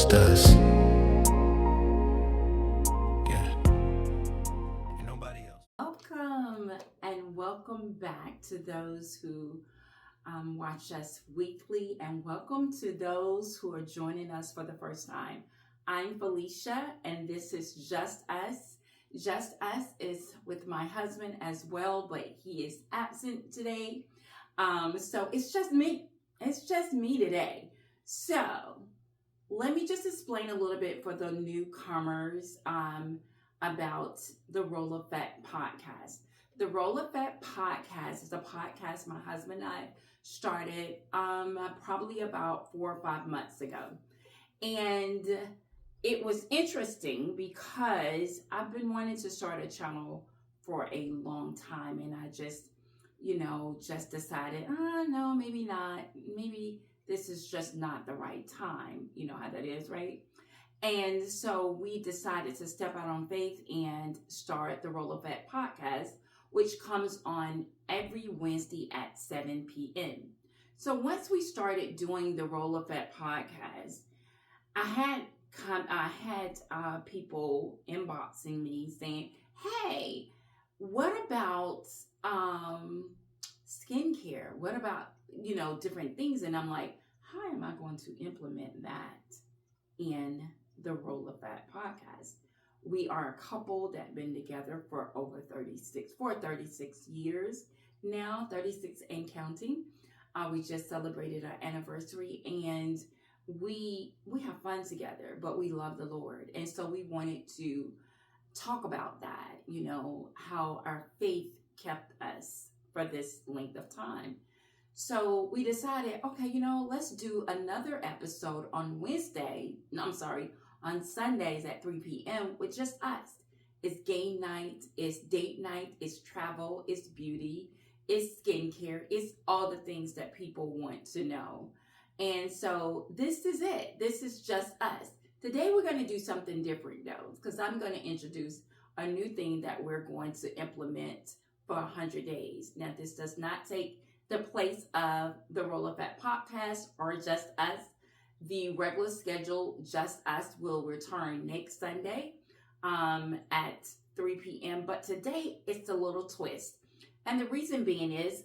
just us. Yeah. Ain't nobody else. Welcome and welcome back to those who watch us weekly, and welcome to those who are joining us for the first time. I'm Felicia, and this is Just Us. Just Us is with my husband as well, but he is absent today. So it's just me. It's just me today. So let me just explain a little bit for the newcomers about the Role Effect podcast. The Role Effect podcast is a podcast my husband and I started probably about 4 or 5 months ago. And it was interesting because I've been wanting to start a channel for a long time, and I just decided, no, maybe not. Maybe this is just not the right time. You know how that is, right? And so we decided to step out on faith and start the Role Effect podcast, which comes on every Wednesday at 7 p.m. So once we started doing the Role Effect podcast, I had people inboxing me saying, hey, what about skincare? What about, different things? And I'm like, how am I going to implement that in the Role Effect podcast? We are a couple that been together for 36 years now, 36 and counting. We just celebrated our anniversary, and we have fun together, but we love the Lord. And so we wanted to talk about that, how our faith kept us for this length of time. So we decided, okay, let's do another episode on on Sundays at 3 p.m. with just us. It's game night, it's date night, it's travel, it's beauty, it's skincare, it's all the things that people want to know. And so this is it. This is just us. Today we're going to do something different though, because I'm going to introduce a new thing that we're going to implement for 100 days. Now, this does not take the place of the Role Effect podcast or Just Us. The regular schedule, Just Us, will return next Sunday at 3 p.m. But today, it's a little twist. And the reason being is,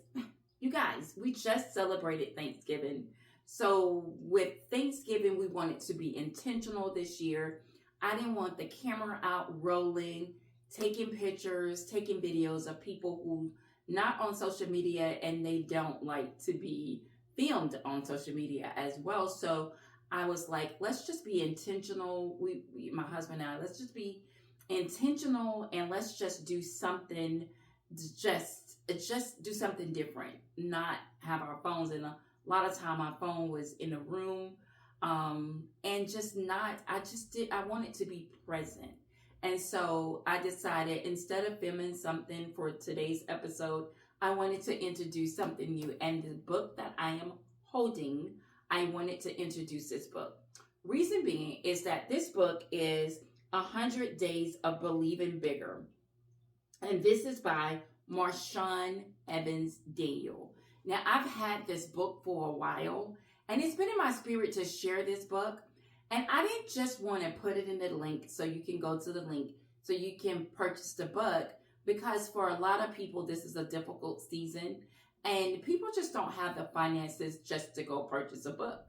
you guys, we just celebrated Thanksgiving. So with Thanksgiving, we wanted to be intentional this year. I didn't want the camera out rolling, taking pictures, taking videos of people who not on social media, and they don't like to be filmed on social media as well. So I was like, let's just be intentional. My husband and I, let's just be intentional, and let's just do something, just do something different, not have our phones in a lot of time. My phone was in a room, and I wanted to be present. And so I decided, instead of filming something for today's episode, I wanted to introduce something new. And the book that I am holding, I wanted to introduce this book. Reason being is that this book is 100 Days of Believing Bigger. And this is by Marshawn Evans Daniel. Now, I've had this book for a while, and it's been in my spirit to share this book. And I didn't just want to put it in the link so you can go to the link so you can purchase the book, because for a lot of people, this is a difficult season and people just don't have the finances just to go purchase a book.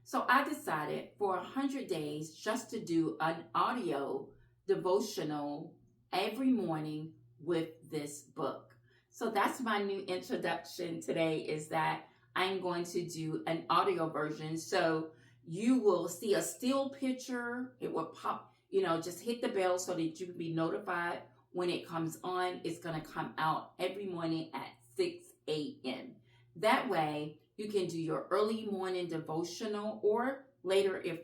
So I decided for 100 days just to do an audio devotional every morning with this book. So that's my new introduction today, is that I'm going to do an audio version. So you will see a still picture. It will pop, just hit the bell so that you can be notified when it comes on. It's going to come out every morning at 6 a.m. That way you can do your early morning devotional, or later if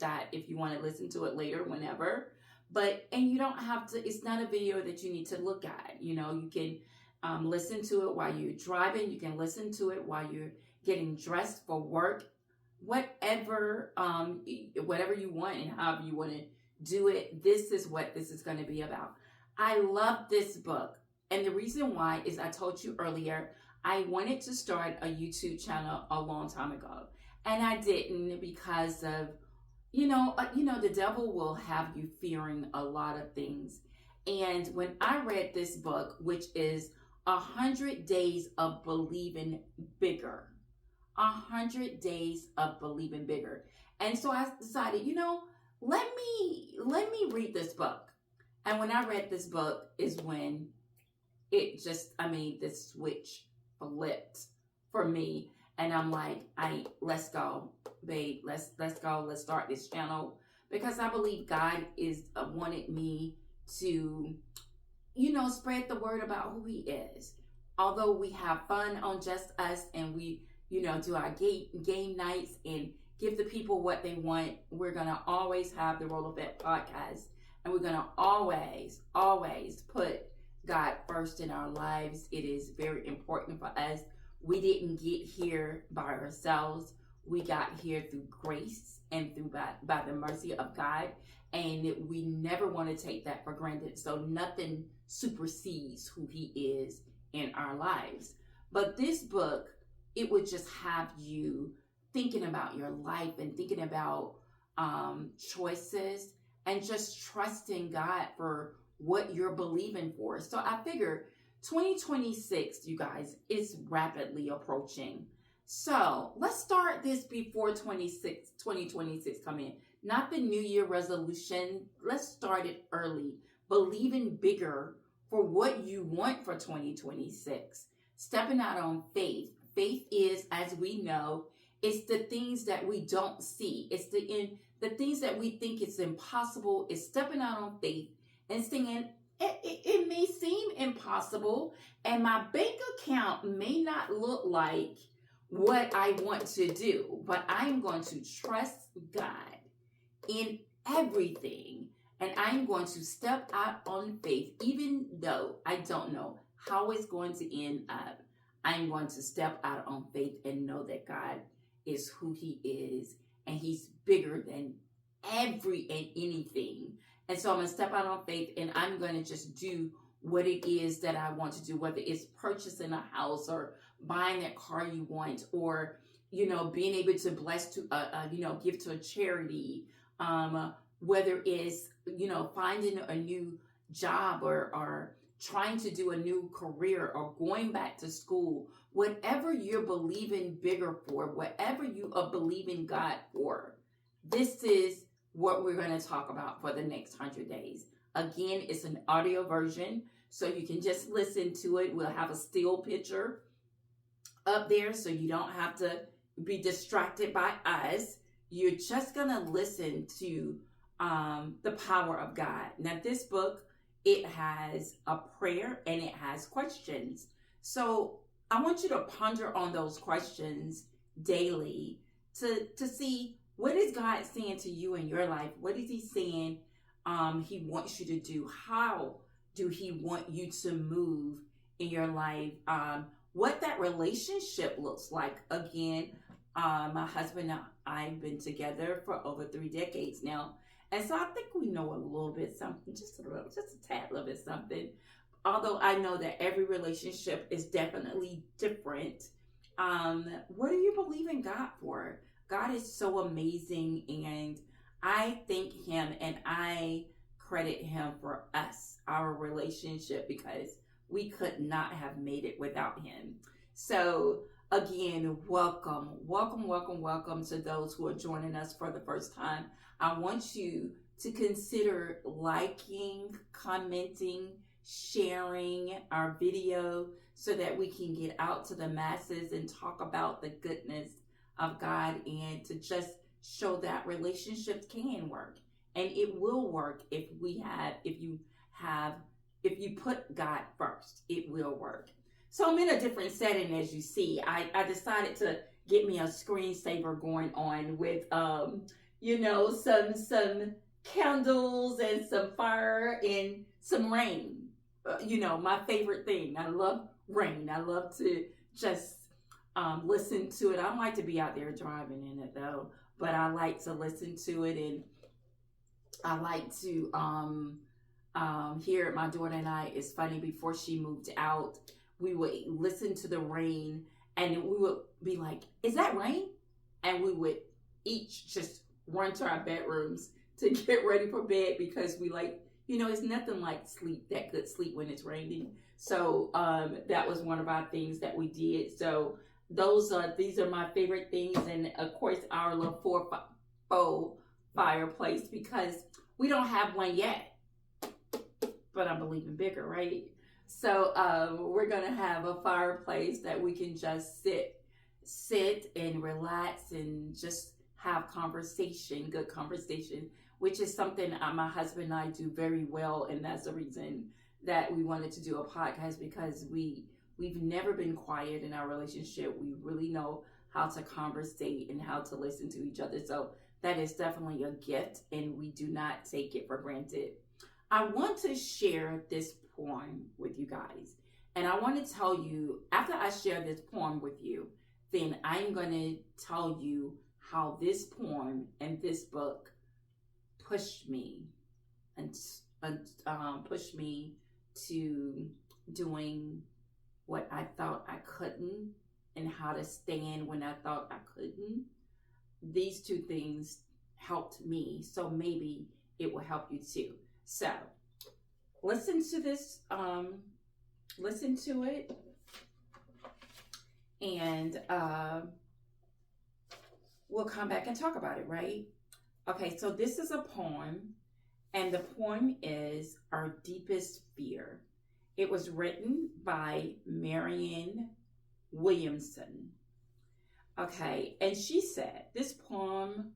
you want to listen to it later, whenever. And you don't have to, it's not a video that you need to look at. You can listen to it while you're driving. You can listen to it while you're getting dressed for work. Whatever you want and however you want to do it, this is what this is going to be about. I love this book. And the reason why is, I told you earlier, I wanted to start a YouTube channel a long time ago. And I didn't, because of the devil will have you fearing a lot of things. And when I read this book, which is 100 Days of Believing Bigger, 100 Days of Believing Bigger. And so I decided, let me read this book. And when I read this book is when the switch flipped for me. And I'm like, let's go, babe. Let's go. Let's start this channel because I believe God is wanted me to, spread the word about who He is. Although we have fun on Just Us and we, do our game nights and give the people what they want, we're gonna always have the Roll Effect podcast, and we're gonna always put God first in our lives. It is very important for us. We didn't get here by ourselves. We got here through grace and through by the mercy of God. And we never want to take that for granted. So nothing supersedes who He is in our lives. But this book, it would just have you thinking about your life and thinking about choices and just trusting God for what you're believing for. So I figure 2026, you guys, is rapidly approaching. So let's start this before 2026 come in. Not the New Year resolution. Let's start it early. Believing bigger for what you want for 2026. Stepping out on faith. Faith is, as we know, it's the things that we don't see. It's the things that we think it's impossible. It's stepping out on faith and saying, it may seem impossible, and my bank account may not look like what I want to do, but I'm going to trust God in everything, and I'm going to step out on faith, even though I don't know how it's going to end up. I'm going to step out on faith and know that God is who He is, and He's bigger than every and anything. And so I'm going to step out on faith, and I'm going to just do what it is that I want to do, whether it's purchasing a house or buying that car you want, or, being able to bless to, give to a charity, whether it's, finding a new job or trying to do a new career or going back to school, whatever you're believing bigger for, whatever you are believing God for, this is what we're going to talk about for the next 100 days. Again, it's an audio version, so you can just listen to it. We'll have a still picture up there so you don't have to be distracted by us. You're just going to listen to the power of God. Now, this book, it has a prayer and it has questions. So I want you to ponder on those questions daily to see, what is God saying to you in your life? What is He saying He wants you to do? How do He want you to move in your life? What that relationship looks like. Again, my husband and I have been together for over 3 decades now. And so I think we know a little bit something, just a tad little bit something. Although I know that every relationship is definitely different. What are you believing God for? God is so amazing, and I thank Him and I credit Him for us, our relationship, because we could not have made it without Him. So again, welcome to those who are joining us for the first time. I want you to consider liking, commenting, sharing our video so that we can get out to the masses and talk about the goodness of God, and to just show that relationships can work, and it will work if you put God first. It will work. So I'm in a different setting, as you see. I decided to get me a screensaver going on with some candles and some fire and some rain. My favorite thing. I love rain. I love to just listen to it. I don't like to be out there driving in it though, but I like to listen to it, and I like to hear my daughter and I. It's funny, before she moved out, we would listen to the rain, and we would be like, "Is that rain?" And we would each just run to our bedrooms to get ready for bed because we like, it's nothing like that good sleep when it's raining. So that was one of our things that we did. So these are my favorite things, and of course our little four fireplace, because we don't have one yet, but I'm believing bigger, right? So we're gonna have a fireplace that we can just sit and relax and just have good conversation, which is something my husband and I do very well, and that's the reason that we wanted to do a podcast, because we've never been quiet in our relationship. We really know how to conversate and how to listen to each other. So that is definitely a gift, and we do not take it for granted. I want to share this poem with you guys, and I want to tell you, after I share this poem with you, then I'm going to tell you how this poem and this book pushed me and pushed me to doing what I thought I couldn't, and how to stand when I thought I couldn't. These two things helped me, so maybe it will help you too. So listen to this, listen to it, and we'll come back and talk about it, right? Okay, so this is a poem, and the poem is Our Deepest Fear. It was written by Marianne Williamson. Okay, and she said this poem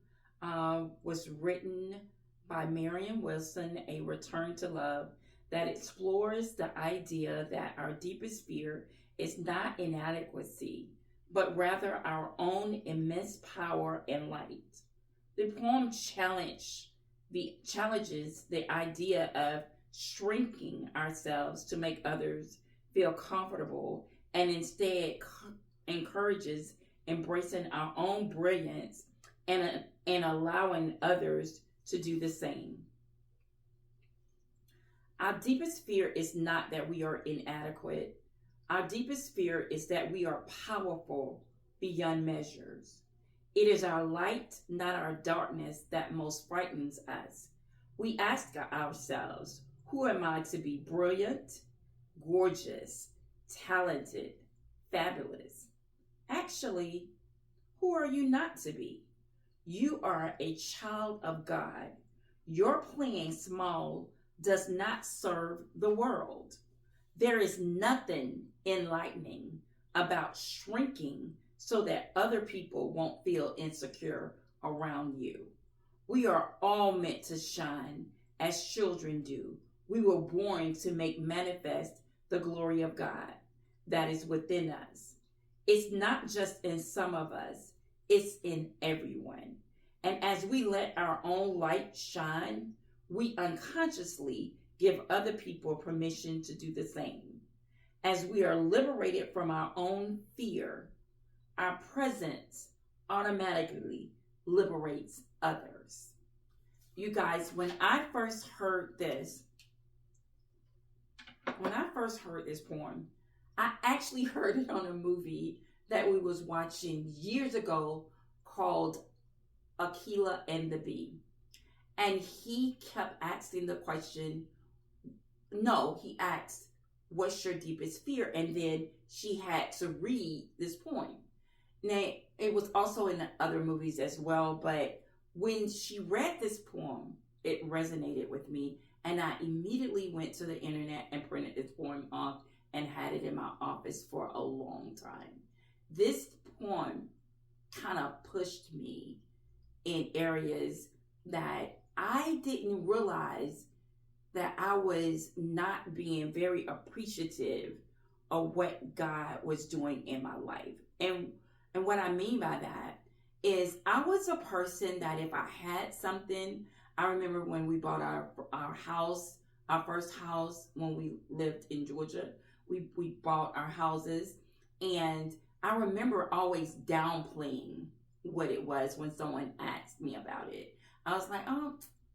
was written by Marianne Wilson, A Return to Love, that explores the idea that our deepest fear is not inadequacy, but rather our own immense power and light. The poem challenges the idea of shrinking ourselves to make others feel comfortable, and instead encourages embracing our own brilliance and allowing others to do the same. Our deepest fear is not that we are inadequate. Our deepest fear is that we are powerful beyond measures. It is our light, not our darkness, that most frightens us. We ask ourselves, who am I to be brilliant, gorgeous, talented, fabulous? Actually, who are you not to be? You are a child of God. Your playing small does not serve the world. There is nothing enlightening about shrinking so that other people won't feel insecure around you. We are all meant to shine as children do. We were born to make manifest the glory of God that is within us. It's not just in some of us, it's in everyone. And as we let our own light shine, we unconsciously give other people permission to do the same. As we are liberated from our own fear, our presence automatically liberates others. You guys, when I first heard this poem, I actually heard it on a movie that we was watching years ago called Aquila and the Bee. And he kept asking the question, he asked, what's your deepest fear? And then she had to read this poem. Now, it was also in the other movies as well, but when she read this poem, it resonated with me, and I immediately went to the internet and printed this poem off and had it in my office for a long time. This poem kind of pushed me in areas that I didn't realize that I was not being very appreciative of what God was doing in my life. And what I mean by that is I was a person that if I had something, I remember when we bought our house, our first house when we lived in Georgia, we bought our houses, and I remember always downplaying what it was when someone asked me about it. I was like,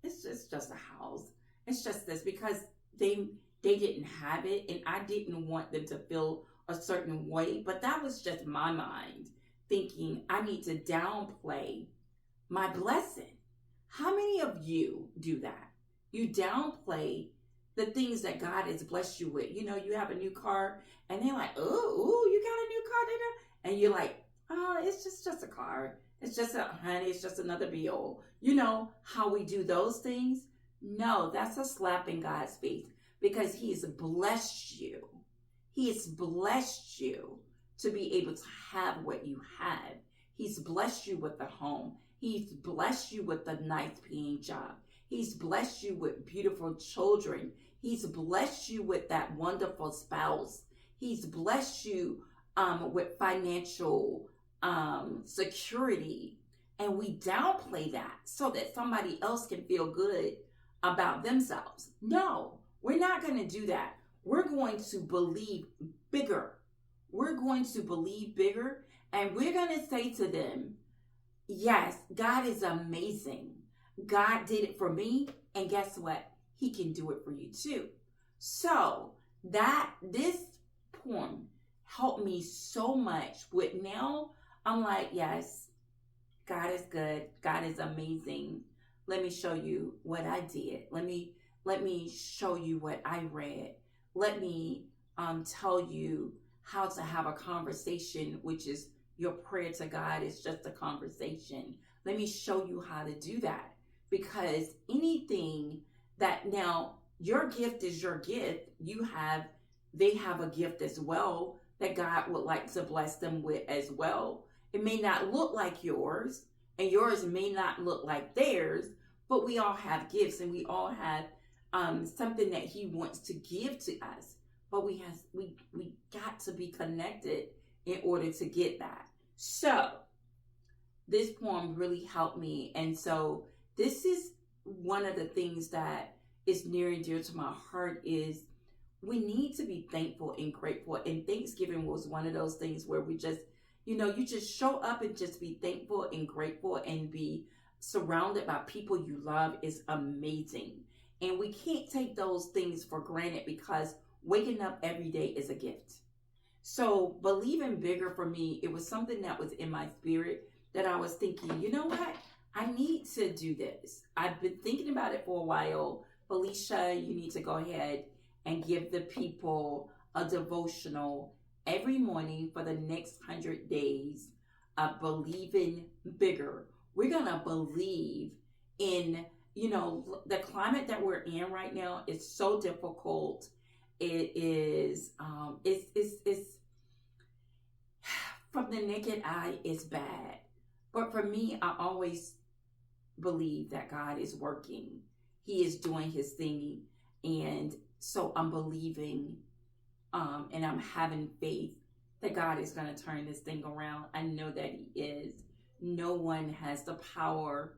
it's just a house. It's just this, because they didn't have it, and I didn't want them to feel a certain way. But that was just my mind thinking I need to downplay my blessing. How many of you do that? You downplay the things that God has blessed you with. You know, you have a new car and they're like, oh, you got a new car, and you're like, oh, it's just a car. It's just honey, it's just another bill. You know how we do those things? No, that's a slap in God's face because He's blessed you. He's blessed you to be able to have what you have. He's blessed you with a home. He's blessed you with a nice paying job. He's blessed you with beautiful children. He's blessed you with that wonderful spouse. He's blessed you with financial security. And we downplay that so that somebody else can feel good about themselves. No, we're not going to do that. We're going to believe bigger. We're going to believe bigger, and we're going to say to them, yes, God is amazing. God did it for me, and guess what? He can do it for you too. So this poem helped me so much with now. I'm like, yes, God is good. God is amazing. Let me show you what I did. Let me show you what I read. Let me tell you how to have a conversation, which is your prayer to God is just a conversation. Let me show you how to do that, because anything that now your gift is your gift. They have a gift as well that God would like to bless them with as well. It may not look like yours, and yours may not look like theirs, but we all have gifts, and we all have something that He wants to give to us. But we got to be connected in order to get that. So this poem really helped me, and so this is one of the things that is near and dear to my heart is we need to be thankful and grateful. And Thanksgiving was one of those things where we just, you just show up and just be thankful and grateful and be surrounded by people you love is amazing. And we can't take those things for granted because waking up every day is a gift. So believing bigger for me, it was something that was in my spirit that I was thinking, you know what? I need to do this. I've been thinking about it for a while. Felicia, you need to go ahead and give the people a devotional every morning for the next 100 days of believing bigger. We're going to believe in, the climate that we're in right now is so difficult. It is, it's from the naked eye, it's bad. But for me, I always believe that God is working. He is doing His thing. And so I'm believing and I'm having faith that God is going to turn this thing around. I know that He is. No one has the power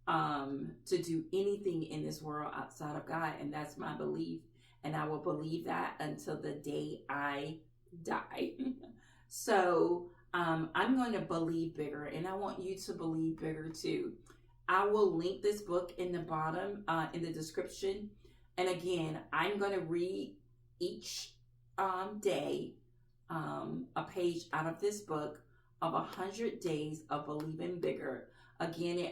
to do anything in this world outside of God. And that's my belief. And I will believe that until the day I die. So I'm going to believe bigger, and I want you to believe bigger too. I will link this book in the bottom, in the description. And again, I'm going to read each day a page out of this book of 100 Days of Believing Bigger. Again,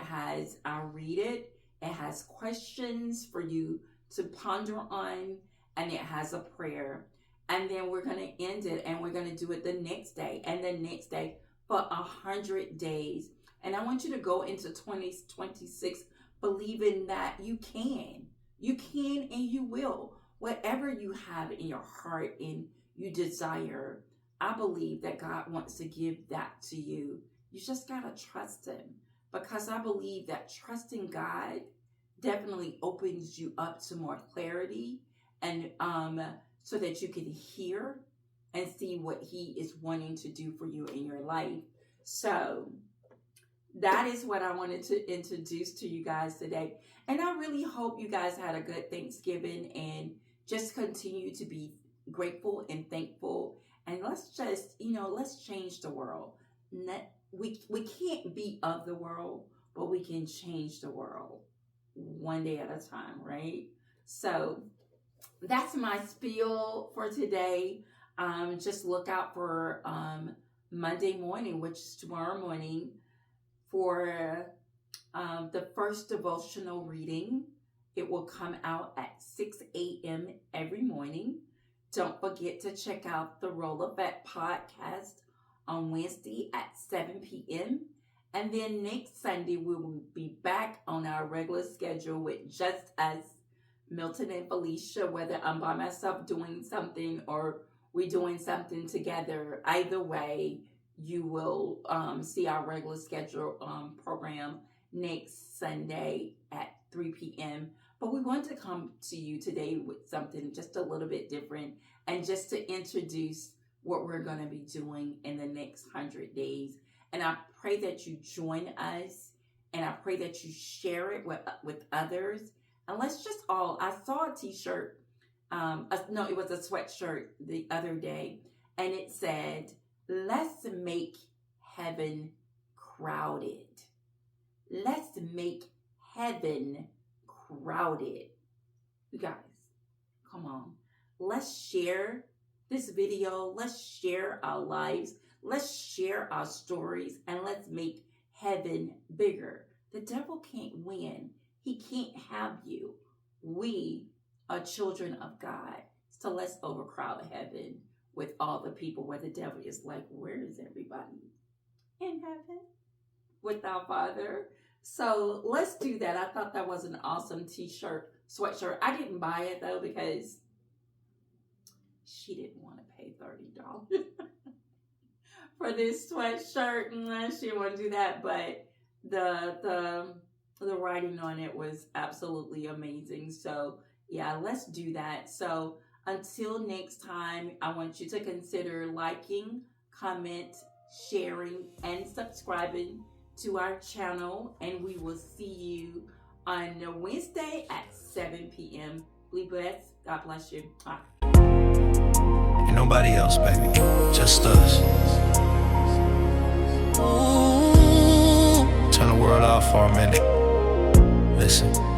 I'll read it. It has questions for you to ponder on, and it has a prayer. And then we're going to end it, and we're going to do it the next day and the next day for 100 days. And I want you to go into 2026 believing that you can and you will. Whatever you have in your heart and you desire, I believe that God wants to give that to you. You just got to trust Him, because I believe that trusting God definitely opens you up to more clarity and so that you can hear and see what He is wanting to do for you in your life. So that is what I wanted to introduce to you guys today. And I really hope you guys had a good Thanksgiving and just continue to be grateful and thankful. And let's just, let's change the world. We can't be of the world, but we can change the world one day at a time, right? So that's my spiel for today. Just look out for Monday morning, which is tomorrow morning, for The first devotional reading, it will come out at 6 a.m. every morning. Don't forget to check out the Roll Effect podcast on Wednesday at 7 p.m. And then next Sunday, we will be back on our regular schedule with just us, Milton and Felicia, whether I'm by myself doing something or we're doing something together. Either way, you will see our regular schedule program next Sunday at 3 p.m. But we want to come to you today with something just a little bit different and just to introduce what we're going to be doing in the next 100 days. And I pray that you join us, and I pray that you share it with others. And let's just all, I saw a t-shirt, no, it was a sweatshirt the other day, and it said, let's make heaven crowded. Let's make heaven crowded. You guys, come on. Let's share this video. Let's share our lives. Let's share our stories, and let's make heaven bigger. The devil can't win. He can't have you. We are children of God. So let's overcrowd heaven with all the people where the devil is like, where is everybody? In heaven with our Father. So let's do that. I thought that was an awesome t-shirt, sweatshirt. I didn't buy it though because she didn't want to pay $30 for this sweatshirt. She didn't want to do that, but the writing on it was absolutely amazing. So yeah, let's do that. So until next time, I want you to consider liking, comment, sharing, and subscribing to our channel. And we will see you on Wednesday at 7 p.m. Be blessed. God bless you. Bye. Ain't nobody else, baby. Just us. Turn the world off for a minute. Listen.